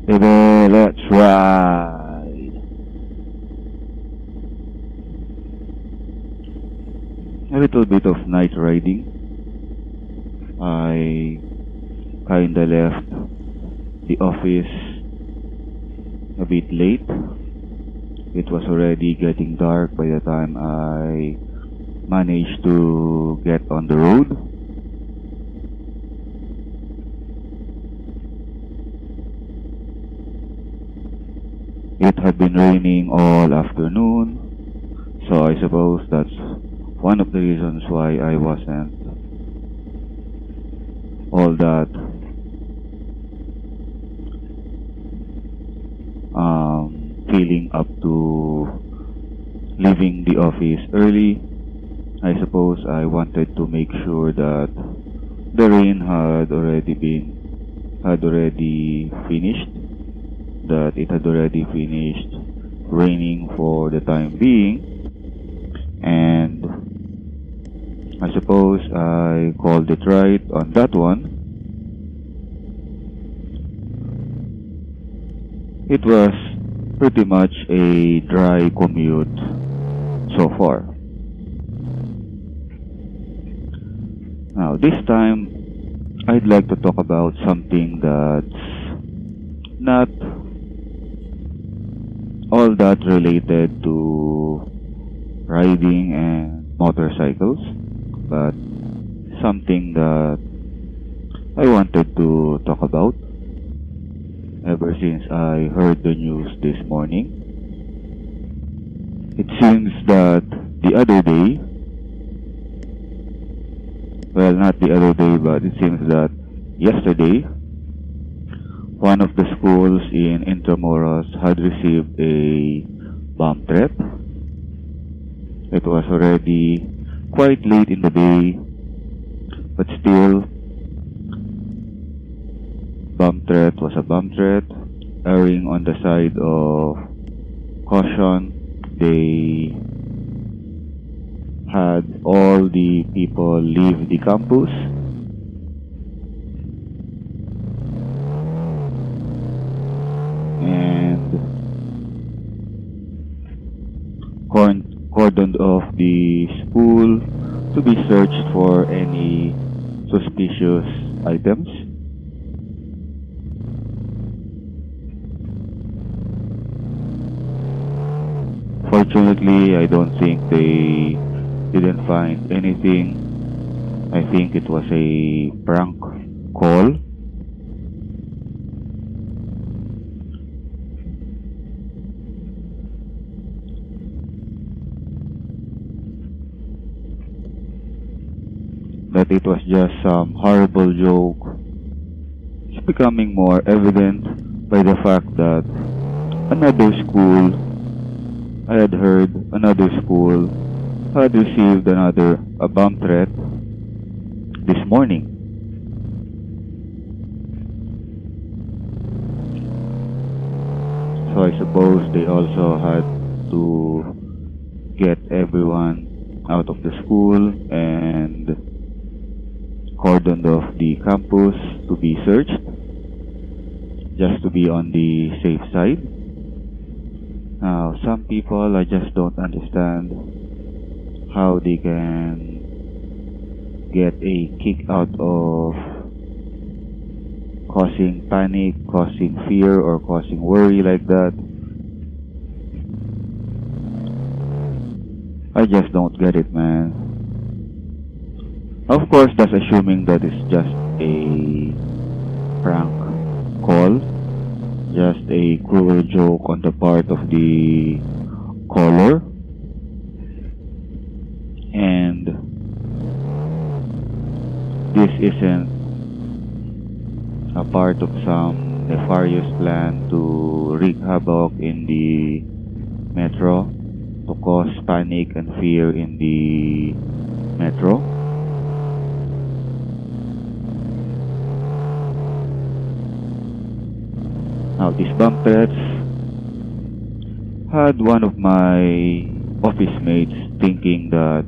Baby, let's ride. A little bit of night riding. I kinda left the office a bit late. It was already getting dark by the time I managed to get on the road. It had been raining all afternoon, so I suppose that's one of the reasons why I wasn't all that feeling up to leaving the office early. I suppose I wanted to make sure that the rain had already finished, that it had already finished raining for the time being, and I suppose I called it right on that one. It was pretty much a dry commute so far. Now, this time, I'd like to talk about something that's not all that related to riding and motorcycles, but something that I wanted to talk about ever since I heard the news this morning. It seems that the other day, well, not the other day, but it seems that yesterday, one of the schools in Intramuros had received a bomb threat. It was already quite late in the day, but still, bomb threat was a bomb threat. Erring on the side of caution, they had all the people leave the campus. And cordoned off the school to be searched for any suspicious items. Fortunately, I don't think they didn't find anything. I think it was a prank call. That it was just some horrible joke is becoming more evident by the fact that another school, I had heard another school had received a bomb threat this morning. So I suppose they also had to get everyone out of the school and cordoned off the campus to be searched, just to be on the safe side. Now, some people, I just don't understand how they can get a kick out of causing panic, causing fear, or causing worry like that. I just don't get it, man. Of course, that's assuming that it's just a prank call, just a cruel joke on the part of the caller, and this isn't a part of some nefarious plan to wreak havoc in the metro, to cause panic and fear in the metro. Now, these bomb threats had one of my office mates thinking that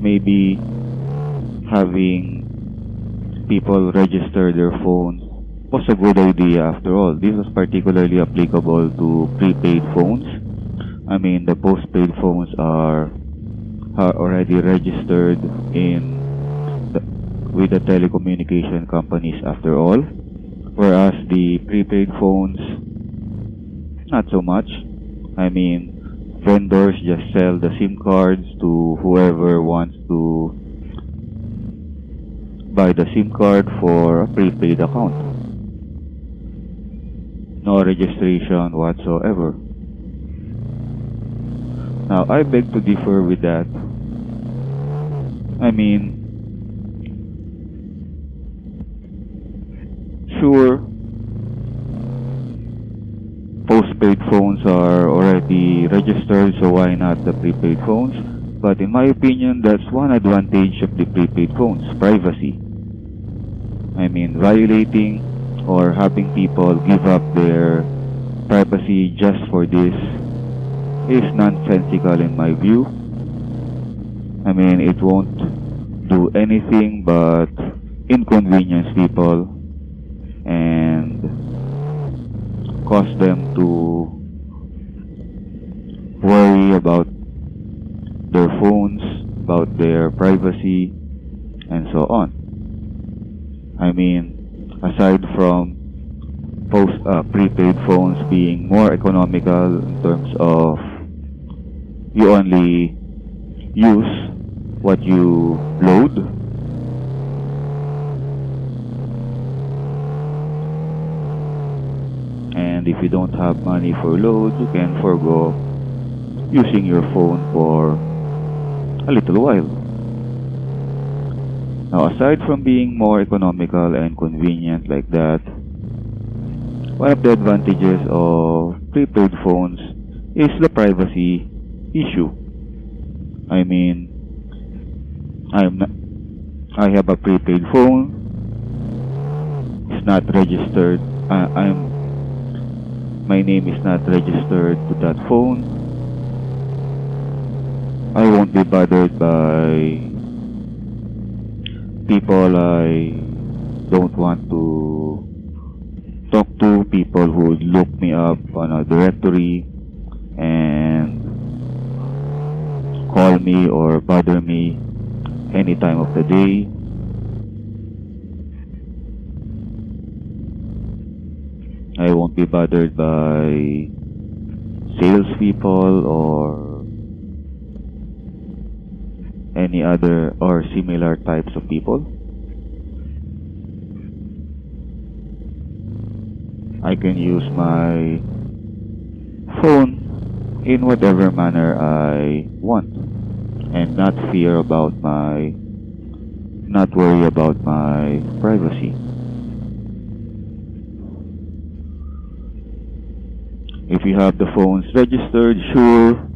maybe having people register their phones was a good idea after all. This was particularly applicable to prepaid phones. I mean, the postpaid phones are already registered the, with the telecommunication companies after all, whereas the prepaid phones, not so much. I mean, vendors just sell the SIM cards to whoever wants to buy the SIM card for a prepaid account. No registration whatsoever. Now, I beg to differ with that. I mean, sure, postpaid phones are already registered, so why not the prepaid phones? But in my opinion, that's one advantage of the prepaid phones, privacy. I mean, violating or having people give up their privacy just for this is nonsensical in my view. I mean, it won't do anything but inconvenience people and cause them to worry about their phones, about their privacy, and so on. I mean, aside from prepaid phones being more economical in terms of you only use what you load, and if you don't have money for load, you can forego using your phone for a little while. Now, aside from being more economical and convenient like that, one of the advantages of prepaid phones is the privacy issue. I mean, I have a prepaid phone. It's not registered. My name is not registered to that phone. I won't be bothered by people I don't want to talk to, people who would look me up on a directory and call me or bother me any time of the day. I won't be bothered by salespeople or any other or similar types of people. I can use my phone in whatever manner I want and not worry about my privacy. If you have the phones registered, sure,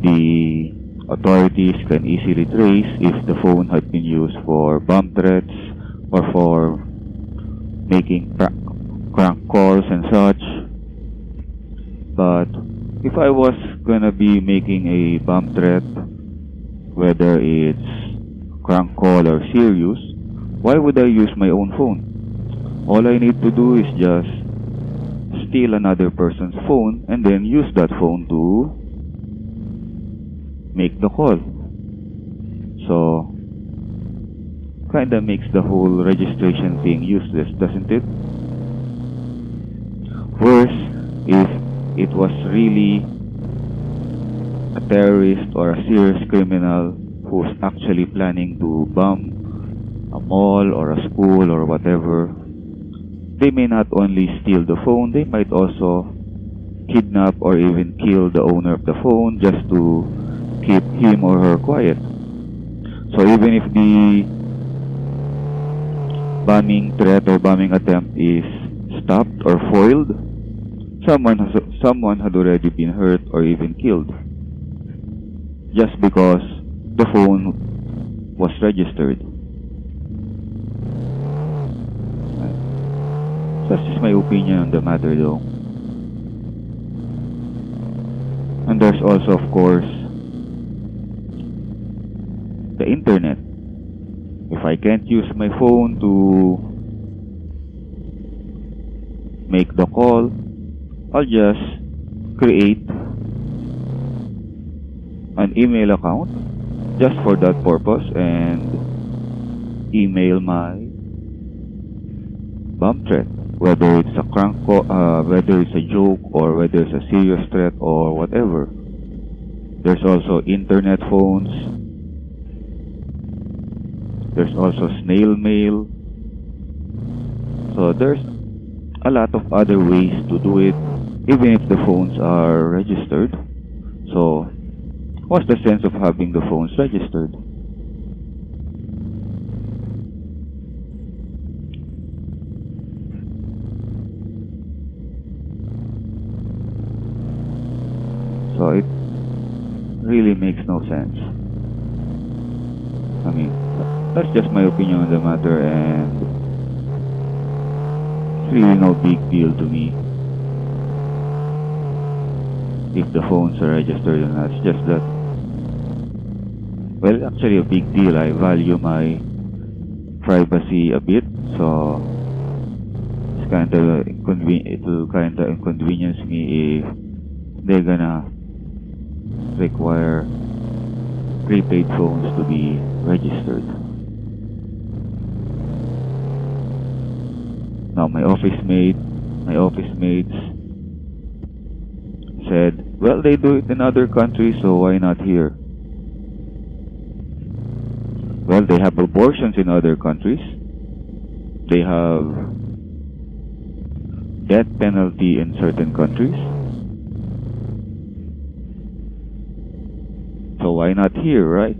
the authorities can easily trace if the phone had been used for bomb threats or for making prank calls and such. But if I was gonna be making a bomb threat, whether it's prank call or serious, why would I use my own phone? All I need to do is just steal another person's phone and then use that phone to make the call. So, kinda makes the whole registration thing useless, doesn't it? Worse, if it was really a terrorist or a serious criminal who's actually planning to bomb a mall or a school or whatever, they may not only steal the phone, they might also kidnap or even kill the owner of the phone just to keep him or her quiet. So even if the bombing threat or bombing attempt is stopped or foiled, someone had already been hurt or even killed just because the phone was registered. That's just my opinion on the matter though. And there's also, of course, the internet. If I can't use my phone to make the call, I'll just create an email account just for that purpose and email my bomb threat, whether it's a whether it's a joke or whether it's a serious threat or whatever. There's also internet phones. There's also snail mail. So there's a lot of other ways to do it, even if the phones are registered. So what's the sense of having the phones registered? So it really makes no sense. I mean, that's just my opinion on the matter, and it's really no big deal to me if the phones are registered or not. It's just that, well, actually a big deal. I value my privacy a bit, so it's it will kind of inconvenience me if they're gonna require prepaid phones to be registered. Now my office mates said, well, they do it in other countries, so why not here? Well, they have abortions in other countries. They have death penalty in certain countries. So why not here, right?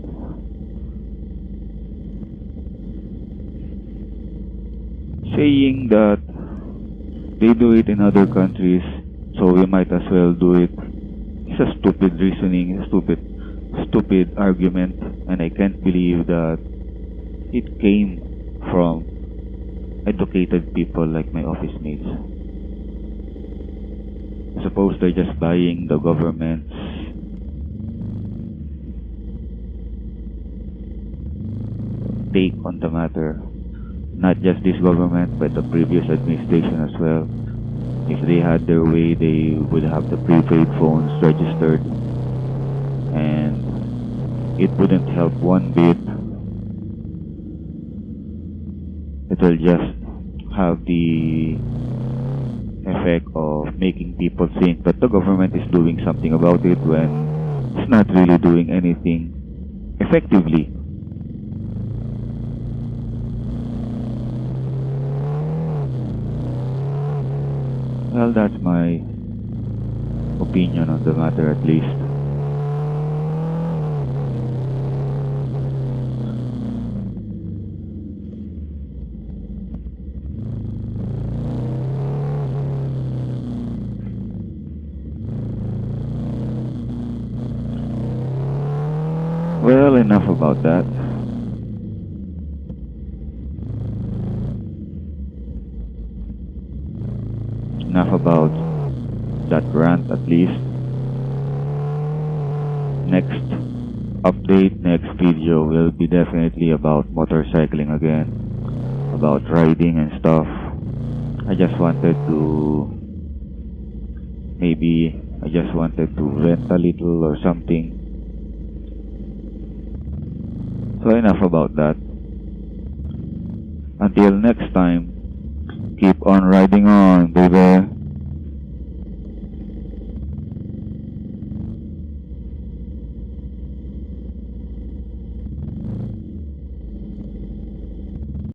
Saying that they do it in other countries, so we might as well do it, it's a stupid reasoning, a stupid argument, and I can't believe that it came from educated people like my office mates. I suppose they're just buying the government's take on the matter. Not just this government, but the previous administration as well. If they had their way, they would have the prepaid phones registered, and it wouldn't help one bit. It will just have the effect of making people think that the government is doing something about it when it's not really doing anything effectively. Well, that's my opinion on the matter, at least. Well, enough about that. Enough about that rant, at least. Next update, next video will be definitely about motorcycling again, about riding and stuff. I just wanted to vent a little or something. So enough about that. Until next time, keep on riding on, baby.